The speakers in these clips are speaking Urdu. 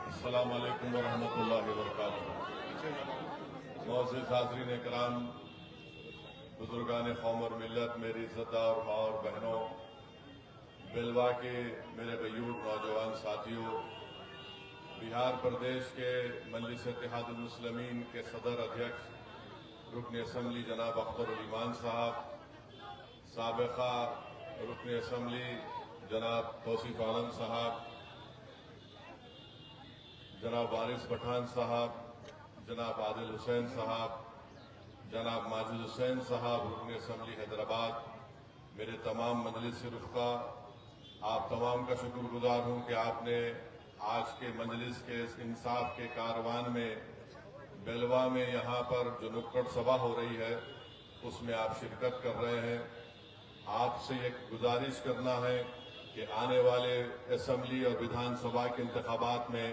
السلام علیکم ورحمۃ اللہ وبرکاتہ۔ معزز حاضرین کرام، بزرگان قوم اور ملت، میری عزتدار ماں اور بہنوں، بلوا کے میرے غیور نوجوان ساتھیوں، بہار پردیش کے مجلس اتحاد المسلمین کے صدر ادھیکش رکن اسمبلی جناب اختر الایمان صاحب، سابقہ رکن اسمبلی جناب توصیف عالم صاحب، جناب وارث پٹھان صاحب، جناب عادل حسین صاحب، جناب ماجد حسین صاحب رکن اسمبلی حیدرآباد، میرے تمام مجلس رفقا، آپ تمام کا شکر گزار ہوں کہ آپ نے آج کے مجلس کے اس انصاف کے کاروان میں بلوا میں یہاں پر جو نکڑ سبھا ہو رہی ہے اس میں آپ شرکت کر رہے ہیں۔ آپ سے ایک گزارش کرنا ہے کہ آنے والے اسمبلی اور ویدھان سبھا کے انتخابات میں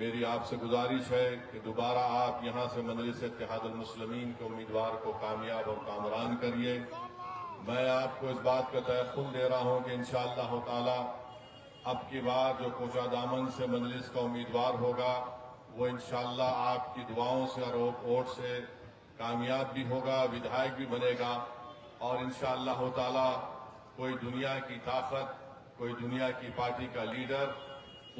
میری آپ سے گزارش ہے کہ دوبارہ آپ یہاں سے مجلس اتحاد المسلمین کے امیدوار کو کامیاب اور کامران کریے۔ میں آپ کو اس بات کا تیقن دے رہا ہوں کہ انشاءاللہ تعالی اب کی بار جو کوچہ دامن سے مجلس کا امیدوار ہوگا وہ انشاءاللہ آپ کی دعاؤں سے اور ووٹ سے کامیاب بھی ہوگا، ودھائک بھی بنے گا، اور انشاءاللہ تعالی کوئی دنیا کی طاقت، کوئی دنیا کی پارٹی کا لیڈر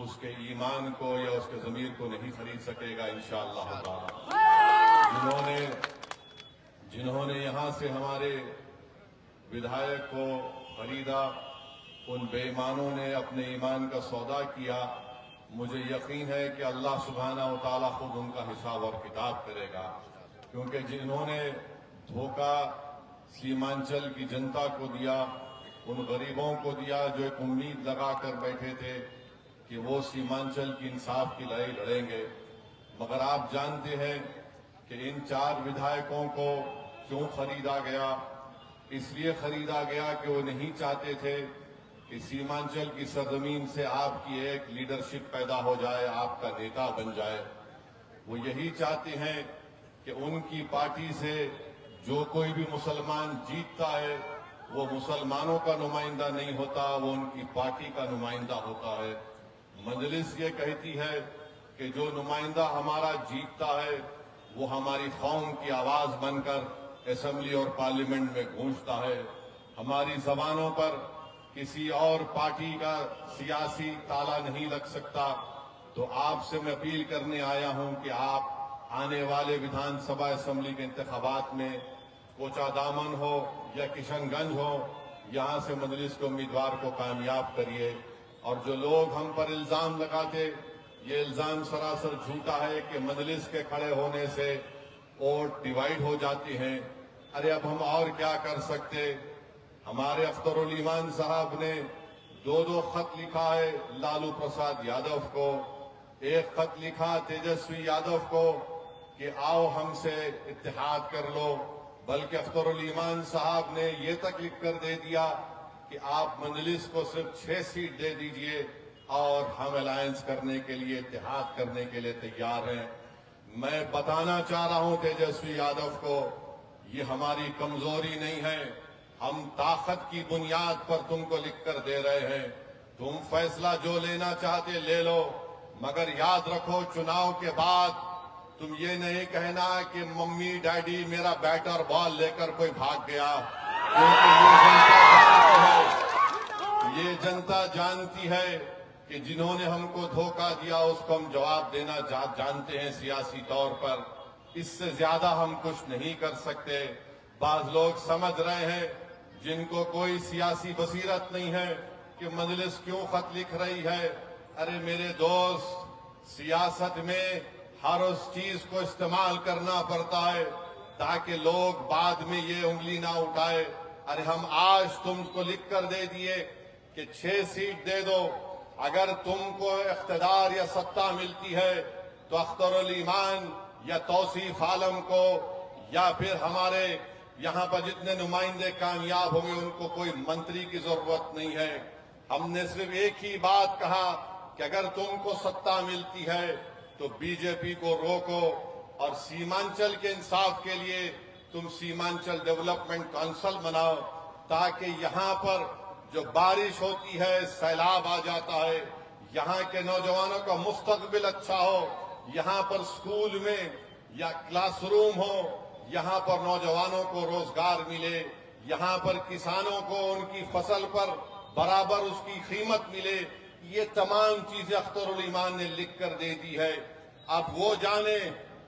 اس کے ایمان کو یا اس کے ضمیر کو نہیں خرید سکے گا انشاءاللہ تعالی۔ جنہوں نے یہاں سے ہمارے ودھائک کو خریدا، ان بے ایمانوں نے اپنے ایمان کا سودا کیا، مجھے یقین ہے کہ اللہ سبحانہ و تعالی خود ان کا حساب اور کتاب کرے گا، کیونکہ جنہوں نے دھوکہ سیمانچل کی جنتا کو دیا، ان غریبوں کو دیا جو ایک امید لگا کر بیٹھے تھے کہ وہ سیمانچل کی انصاف کی لڑائی لڑیں گے، مگر آپ جانتے ہیں کہ ان 4 ودھائکوں کو کیوں خریدا گیا؟ اس لیے خریدا گیا کہ وہ نہیں چاہتے تھے کہ سیمانچل کی سرزمین سے آپ کی ایک لیڈرشپ پیدا ہو جائے، آپ کا نیتا بن جائے۔ وہ یہی چاہتے ہیں کہ ان کی پارٹی سے جو کوئی بھی مسلمان جیتتا ہے وہ مسلمانوں کا نمائندہ نہیں ہوتا، وہ ان کی پارٹی کا نمائندہ ہوتا ہے۔ مجلس یہ کہتی ہے کہ جو نمائندہ ہمارا جیتتا ہے وہ ہماری قوم کی آواز بن کر اسمبلی اور پارلیمنٹ میں گونجتا ہے، ہماری زبانوں پر کسی اور پارٹی کا سیاسی تالا نہیں لگ سکتا۔ تو آپ سے میں اپیل کرنے آیا ہوں کہ آپ آنے والے ویدھان سبھا اسمبلی کے انتخابات میں کوچہ دامن ہو یا کشن گنج ہو، یہاں سے مجلس کے امیدوار کو کامیاب کریے۔ اور جو لوگ ہم پر الزام لگاتے، یہ الزام سراسر جھوٹا ہے کہ مجلس کے کھڑے ہونے سے ووٹ ڈیوائیڈ ہو جاتے ہیں۔ ارے اب ہم اور کیا کر سکتے؟ ہمارے اختر الایمان صاحب نے 2 خط لکھا ہے لالو پرساد یادو کو، ایک خط لکھا تیجسوی یادو کو کہ آؤ ہم سے اتحاد کر لو، بلکہ اختر الایمان صاحب نے یہ تک لکھ کر دے دیا کہ آپ مجلس کو صرف 6 سیٹ دے دیجئے اور ہم الائنس کرنے کے لیے، اتحاد کرنے کے لیے تیار ہیں۔ میں بتانا چاہ رہا ہوں تیجسوی یادو کو، یہ ہماری کمزوری نہیں ہے، ہم طاقت کی بنیاد پر تم کو لکھ کر دے رہے ہیں۔ تم فیصلہ جو لینا چاہتے لے لو، مگر یاد رکھو چناؤ کے بعد تم یہ نہیں کہنا کہ ممی ڈیڈی میرا بیٹ اور بال لے کر کوئی بھاگ گیا، کیونکہ یہ جنتا جانتی ہے کہ جنہوں نے ہم کو دھوکہ دیا اس کو ہم جواب دینا جانتے ہیں سیاسی طور پر، اس سے زیادہ ہم کچھ نہیں کر سکتے۔ بعض لوگ سمجھ رہے ہیں جن کو کوئی سیاسی بصیرت نہیں ہے کہ مجلس کیوں خط لکھ رہی ہے۔ ارے میرے دوست، سیاست میں ہر اس چیز کو استعمال کرنا پڑتا ہے تاکہ لوگ بعد میں یہ انگلی نہ اٹھائے۔ ارے ہم آج تم کو لکھ کر دے دیے کہ 6 سیٹ دے دو، اگر تم کو اقتدار یا ستہ ملتی ہے تو اختر الایمان یا توصیف عالم کو یا پھر ہمارے یہاں پر جتنے نمائندے کامیاب ہوں گے ان کو کوئی منتری کی ضرورت نہیں ہے۔ ہم نے صرف ایک ہی بات کہا کہ اگر تم کو ستہ ملتی ہے تو بی جے پی کو روکو اور سیمانچل کے انصاف کے لیے تم سیمانچل ڈیولپمنٹ کونسل بناؤ۔ تاکہ یہاں پر جو بارش ہوتی ہے سیلاب آ جاتا ہے، یہاں کے نوجوانوں کا مستقبل اچھا ہو، یہاں پر سکول میں یا کلاس روم ہو، یہاں پر نوجوانوں کو روزگار ملے، یہاں پر کسانوں کو ان کی فصل پر برابر اس کی قیمت ملے، یہ تمام چیزیں اخترالایمان نے لکھ کر دے دی ہے۔ اب وہ جانے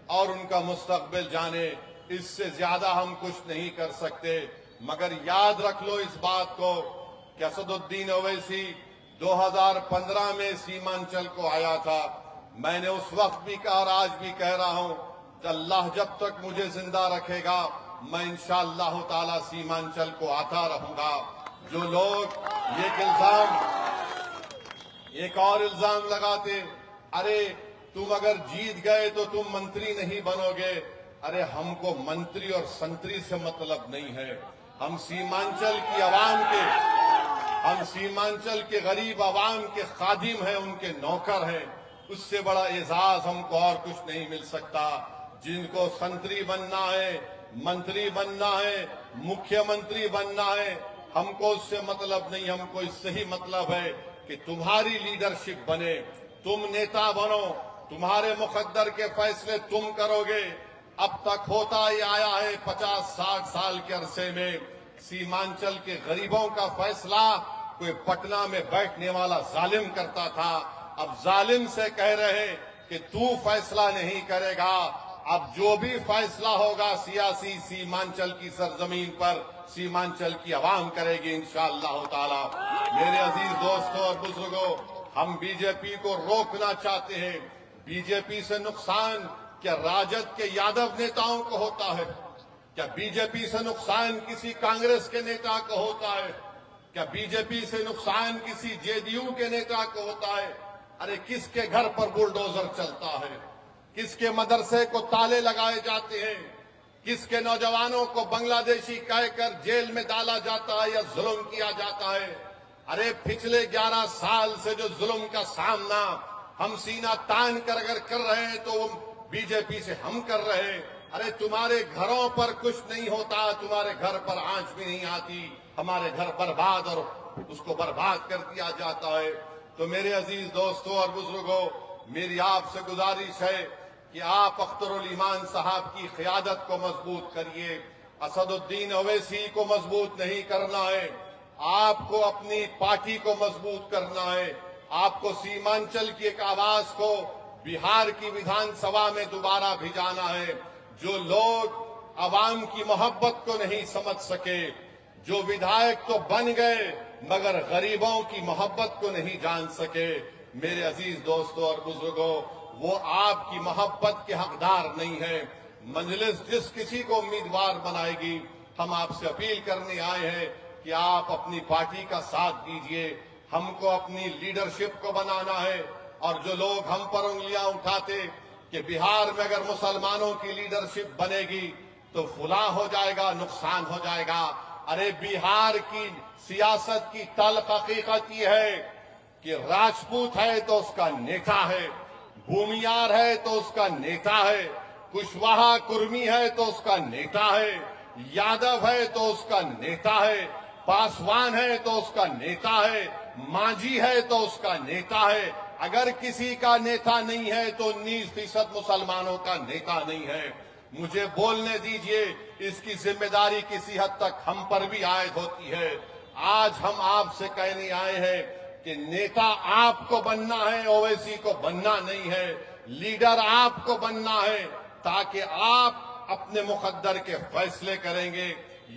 اور ان کا مستقبل جانے، اس سے زیادہ ہم کچھ نہیں کر سکتے، مگر یاد رکھ لو اس بات کو کہ اسد الدین اویسی 2015 میں سیمانچل کو آیا تھا۔ میں نے اس وقت بھی کہا اور آج بھی کہہ رہا ہوں کہ اللہ جب تک مجھے زندہ رکھے گا میں انشاءاللہ تعالی سیمانچل کو آتا رہوں گا۔ جو لوگ ایک اور الزام لگاتے، ارے تم اگر جیت گئے تو تم منتری نہیں بنو گے، ارے ہم کو منتری اور سنتری سے مطلب نہیں ہے، ہم سیمانچل کے غریب عوام کے خادم ہیں، ان کے نوکر ہیں، اس سے بڑا اعزاز ہم کو اور کچھ نہیں مل سکتا۔ جن کو سنتری بننا ہے، منتری بننا ہے، مکھیہ منتری بننا ہے، ہم کو اس سے مطلب نہیں، ہم کو اس سے ہی مطلب ہے کہ تمہاری لیڈرشپ بنے، تم نیتا بنو، تمہارے مقدر کے فیصلے تم کرو گے۔ اب تک ہوتا ہی آیا ہے 50-60 سال کے عرصے میں سیمانچل کے غریبوں کا فیصلہ کوئی پٹنہ میں بیٹھنے والا ظالم کرتا تھا، اب ظالم سے کہہ رہے کہ تو فیصلہ نہیں کرے گا، اب جو بھی فیصلہ ہوگا سیاسی سیمانچل کی سرزمین پر سیمانچل کی عوام کرے گی انشاءاللہ تعالی۔ میرے عزیز دوستوں اور بزرگوں، ہم بی جے پی کو روکنا چاہتے ہیں۔ بی جے پی سے نقصان کیا راجد کے یادو نیتاؤں کو ہوتا ہے؟ کیا بی جے پی سے نقصان کسی کانگریس کے نیتا کو ہوتا ہے؟ کیا بی جے پی سے نقصان کسی جے ڈی یو کے نیتا کو ہوتا ہے؟ ارے کس کے گھر پر بلڈوزر چلتا ہے؟ کس کے مدرسے کو تالے لگائے جاتے ہیں؟ کس کے نوجوانوں کو بنگلہ دیشی کہہ کر جیل میں ڈالا جاتا ہے یا ظلم کیا جاتا ہے؟ ارے پچھلے 11 سال سے جو ظلم کا سامنا ہم سینہ تان کر اگر کر رہے ہیں تو وہ بی جے پی سے ہم کر رہے ہیں۔ ارے تمہارے گھروں پر کچھ نہیں ہوتا، تمہارے گھر پر آنچ بھی نہیں آتی، ہمارے گھر برباد اور اس کو برباد کر دیا جاتا ہے۔ تو میرے عزیز دوستوں اور بزرگوں، میری آپ سے گزارش ہے کہ آپ اخترالایمان صاحب کی قیادت کو مضبوط کریے۔ اسد الدین اویسی کو مضبوط نہیں کرنا ہے، آپ کو اپنی پارٹی کو مضبوط کرنا ہے، آپ کو سیمانچل کی ایک آواز کو بہار کی ویدھان سبھا میں دوبارہ بھیجانا ہے۔ جو لوگ عوام کی محبت کو نہیں سمجھ سکے، جو ودھائک تو بن گئے مگر غریبوں کی محبت کو نہیں جان سکے، میرے عزیز دوستوں اور بزرگوں، وہ آپ کی محبت کے حقدار نہیں ہے۔ مجلس جس کسی کو امیدوار بنائے گی، ہم آپ سے اپیل کرنے آئے ہیں کہ آپ اپنی پارٹی کا ساتھ دیجئے، ہم کو اپنی لیڈرشپ کو بنانا ہے۔ اور جو لوگ ہم پر انگلیاں اٹھاتے کہ بہار میں اگر مسلمانوں کی لیڈرشپ بنے گی تو فلاں ہو جائے گا، نقصان ہو جائے گا، ارے بہار کی سیاست کی تلخ حقیقت یہ ہے کہ راجپوت ہے تو اس کا نیتا ہے، بھومیار ہے تو اس کا نیتا ہے، کشواہا کرمی ہے تو اس کا نیتا ہے، یادو ہے تو اس کا نیتا ہے، پاسوان ہے تو اس کا نیتا ہے، مانجھی ہے تو اس کا نیتا ہے۔ اگر کسی کا نیتا نہیں ہے تو 19% مسلمانوں کا نیتا نہیں ہے۔ مجھے بولنے دیجئے، اس کی ذمہ داری کسی حد تک ہم پر بھی عائد ہوتی ہے۔ آج ہم آپ سے کہنے آئے ہیں کہ نیتا آپ کو بننا ہے، اویسی کو بننا نہیں ہے، لیڈر آپ کو بننا ہے تاکہ آپ اپنے مقدر کے فیصلے کریں گے۔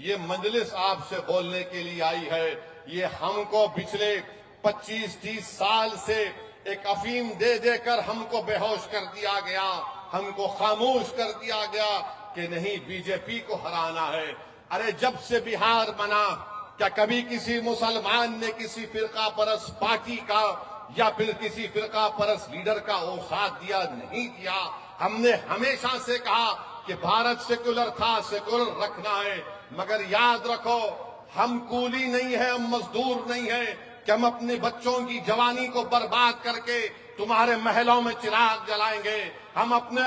یہ مجلس آپ سے بولنے کے لیے آئی ہے۔ یہ ہم کو پچھلے 25-30 سال سے ایک افیم دے دے کر ہم کو بے ہوش کر دیا گیا، ہم کو خاموش کر دیا گیا کہ نہیں بی جے پی کو ہرانا ہے۔ ارے جب سے بہار بنا، کیا کبھی کسی مسلمان نے کسی فرقہ پرست پارٹی کا یا پھر کسی فرقہ پرست لیڈر کا وہ ساتھ دیا؟ نہیں دیا۔ ہم نے ہمیشہ سے کہا کہ بھارت سیکولر تھا، سیکولر رکھنا ہے، مگر یاد رکھو ہم کولی نہیں ہیں، ہم مزدور نہیں ہیں کہ ہم اپنے بچوں کی جوانی کو برباد کر کے تمہارے محلوں میں چراغ جلائیں گے۔ ہم اپنے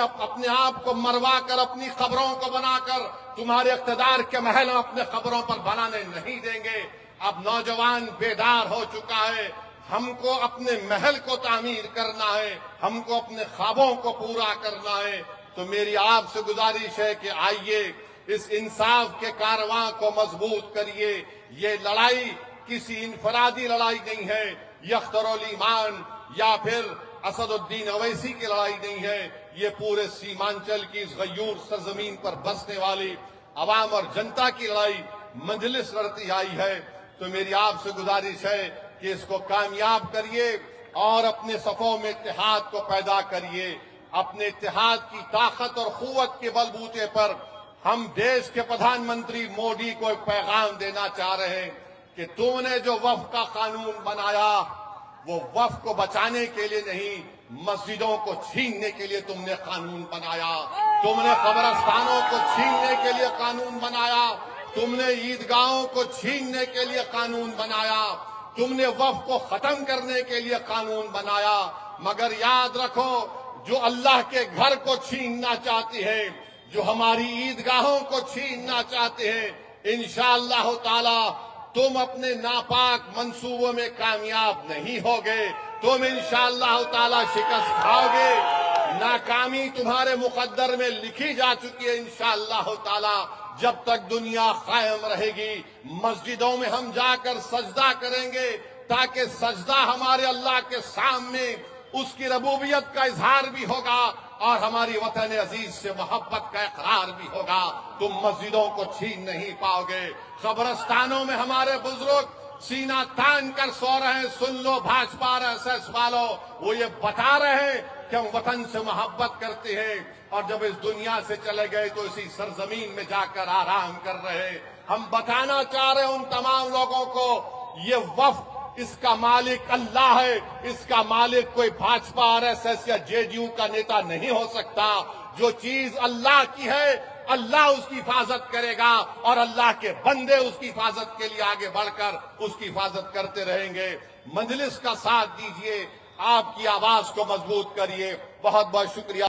آپ کو مروا کر اپنی قبروں کو بنا کر تمہارے اقتدار کے محل ہم اپنے قبروں پر بنانے نہیں دیں گے۔ اب نوجوان بیدار ہو چکا ہے، ہم کو اپنے محل کو تعمیر کرنا ہے، ہم کو اپنے خوابوں کو پورا کرنا ہے۔ تو میری آپ سے گزارش ہے کہ آئیے اس انصاف کے کارواں کو مضبوط کریے۔ یہ لڑائی کسی انفرادی لڑائی نہیں ہے، یہ اختر الایمان یا پھر اسد الدین اویسی کی لڑائی نہیں ہے، یہ پورے سیمانچل کی اس غیور سرزمین پر بسنے والی عوام اور جنتا کی لڑائی مجلس لڑتی آئی ہے۔ تو میری آپ سے گزارش ہے کہ اس کو کامیاب کریے اور اپنے صفوں میں اتحاد کو پیدا کریے۔ اپنے اتحاد کی طاقت اور قوت کے بلبوتے پر ہم دیش کے پردھان منتری مودی کو ایک پیغام دینا چاہ رہے ہیں کہ تم نے جو وقف کا قانون بنایا وہ وقف کو بچانے کے لیے نہیں، مسجدوں کو چھیننے کے لیے تم نے قانون بنایا۔ تم نے قبرستانوں کو چھیننے کے لیے قانون بنایا، تم نے عیدگاہوں کو چھیننے کے لیے قانون بنایا، تم نے وقف کو ختم کرنے کے لیے قانون بنایا۔ مگر یاد رکھو، جو اللہ کے گھر کو چھیننا چاہتی ہے، جو ہماری عیدگاہوں کو چھیننا چاہتے ہیں، انشاءاللہ تعالی تم اپنے ناپاک منصوبوں میں کامیاب نہیں ہوگے، تم انشاءاللہ تعالی شکست کھاؤ گے۔ ناکامی تمہارے مقدر میں لکھی جا چکی ہے انشاءاللہ تعالی۔ جب تک دنیا قائم رہے گی، مسجدوں میں ہم جا کر سجدہ کریں گے تاکہ سجدہ ہمارے اللہ کے سامنے اس کی ربوبیت کا اظہار بھی ہوگا اور ہماری وطن عزیز سے محبت کا اقرار بھی ہوگا۔ تم مسجدوں کو چھین نہیں پاؤ گے۔ قبرستانوں میں ہمارے بزرگ سینہ تان کر سو رہے ہیں، سن لو بھاجپا RSS والو، وہ یہ بتا رہے ہیں کہ ہم وطن سے محبت کرتے ہیں، اور جب اس دنیا سے چلے گئے تو اسی سرزمین میں جا کر آرام کر رہے۔ ہم بتانا چاہ رہے ہیں ان تمام لوگوں کو، یہ وقف اس کا مالک اللہ ہے، اس کا مالک کوئی بھاجپا RSS یا JDU کا نیتا نہیں ہو سکتا۔ جو چیز اللہ کی ہے، اللہ اس کی حفاظت کرے گا، اور اللہ کے بندے اس کی حفاظت کے لیے آگے بڑھ کر اس کی حفاظت کرتے رہیں گے۔ مجلس کا ساتھ دیجئے، آپ کی آواز کو مضبوط کریے۔ بہت بہت شکریہ۔